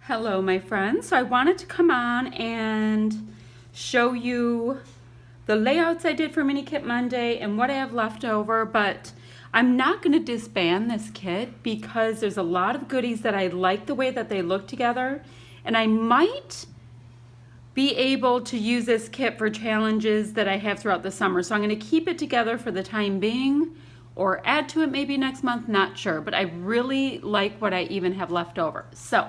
Hello, my friends. So I wanted to come on and show you the layouts I did for Mini Kit Monday and what I have left over, but I'm not going to disband this kit because there's a lot of goodies that I like the way that they look together, and I might be able to use this kit for challenges that I have throughout the summer. So I'm going to keep it together for the time being or add to it maybe next month, not sure, but I really like what I even have left over. So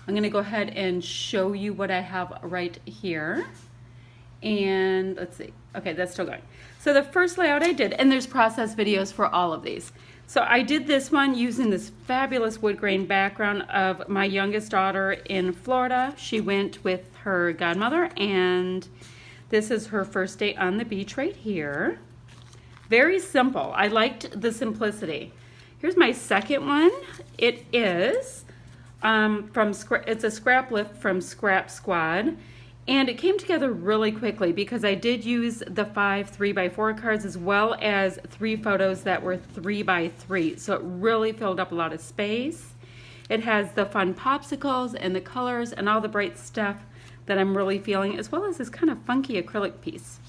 I'm going to go ahead and show you what I have right here. And let's see. Okay, that's still going. So the first layout I did, and there's process videos for all of these. So I did this one using this fabulous wood grain background of my youngest daughter in Florida. She went with her godmother, and this is her first day on the beach right here. Very simple. I liked the simplicity. Here's my second one. It is it's a scrap lift from Scrap Squad, and it came together really quickly because I did use the 5 3x4 cards as well as 3 photos that were 3x3, so it really filled up a lot of space. It has the fun popsicles and the colors and all the bright stuff that I'm really feeling, as well as this kind of funky acrylic piece.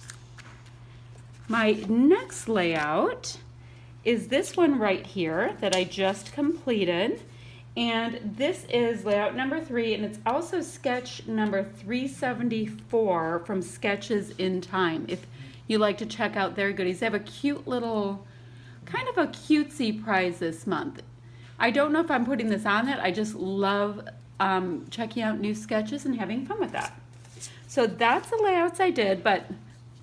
My next layout is this one right here that I just completed. And this is layout number 3, and it's also sketch number 374 from Sketches in Time. If you like to check out their goodies, they have a cute little, kind of a cutesy prize this month. I don't know if I'm putting this on it. I just love checking out new sketches and having fun with that. So that's the layouts I did, but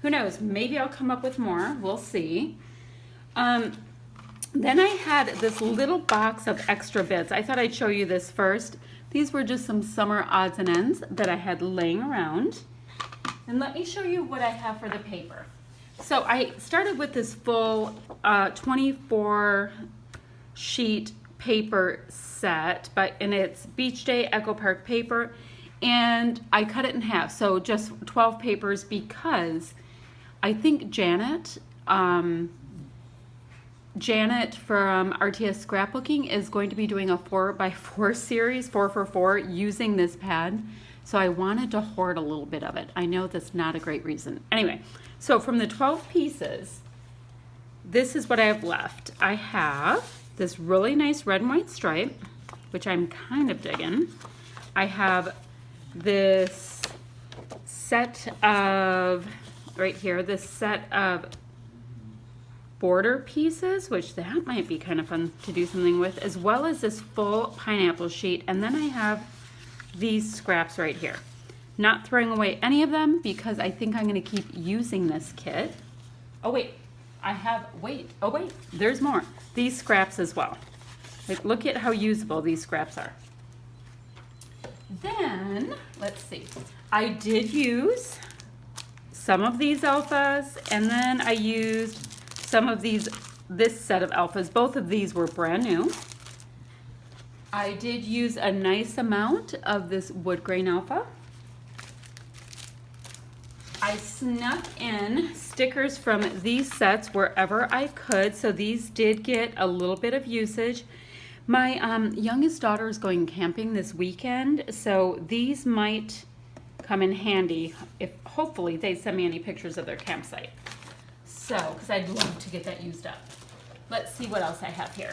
who knows? Maybe I'll come up with more. We'll see. Then I had this little box of extra bits. I thought I'd show you this first. These were just some summer odds and ends that I had laying around. And let me show you what I have for the paper. So I started with this full 24 sheet paper set, and it's Beach Day Echo Park paper, and I cut it in half. So just 12 papers because I think Janet from RTS Scrapbooking is going to be doing a 4x4 series, 4 for 4, using this pad. So I wanted to hoard a little bit of it. I know that's not a great reason. Anyway, so from the 12 pieces, this is what I have left. I have this really nice red and white stripe, which I'm kind of digging. I have this set of, right here, this set of border pieces, which that might be kind of fun to do something with, as well as this full pineapple sheet. And then I have these scraps right here. Not throwing away any of them because I think I'm going to keep using this kit. Oh wait, there's more. These scraps as well. Like, look at how usable these scraps are. Then, let's see. I did use some of these alphas, and then I used some of this set of alphas. Both of these were brand new. I did use a nice amount of this wood grain alpha. I snuck in stickers from these sets wherever I could, so these did get a little bit of usage. My youngest daughter is going camping this weekend, so these might come in handy if hopefully they send me any pictures of their campsite. So, because I'd love to get that used up. Let's see what else I have here.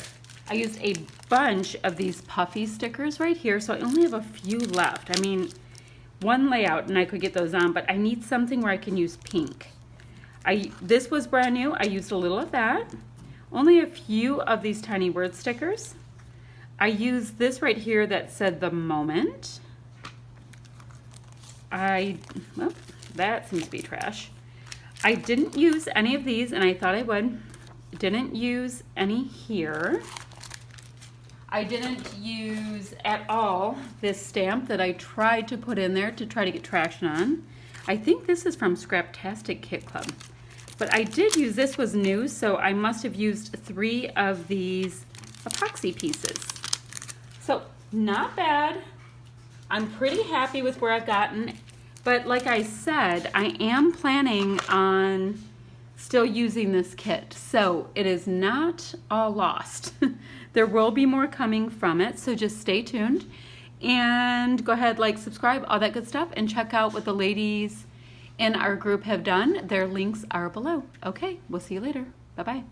I used a bunch of these puffy stickers right here, so I only have a few left. I mean, one layout and I could get those on, but I need something where I can use pink. This was brand new. I used a little of that. Only a few of these tiny word stickers. I used this right here that said the moment. Well, that seems to be trash. I didn't use any of these, and I thought I would. Didn't use any here. I didn't use at all this stamp that I tried to put in there to try to get traction on. I think this is from Scraptastic Kit Club. But I did use, this was new, so I must have used 3 of these epoxy pieces. So, not bad. I'm pretty happy with where I've gotten. But like I said, I am planning on still using this kit, so it is not all lost. There will be more coming from it, so just stay tuned. And go ahead, like, subscribe, all that good stuff, and check out what the ladies in our group have done. Their links are below. Okay, we'll see you later. Bye-bye.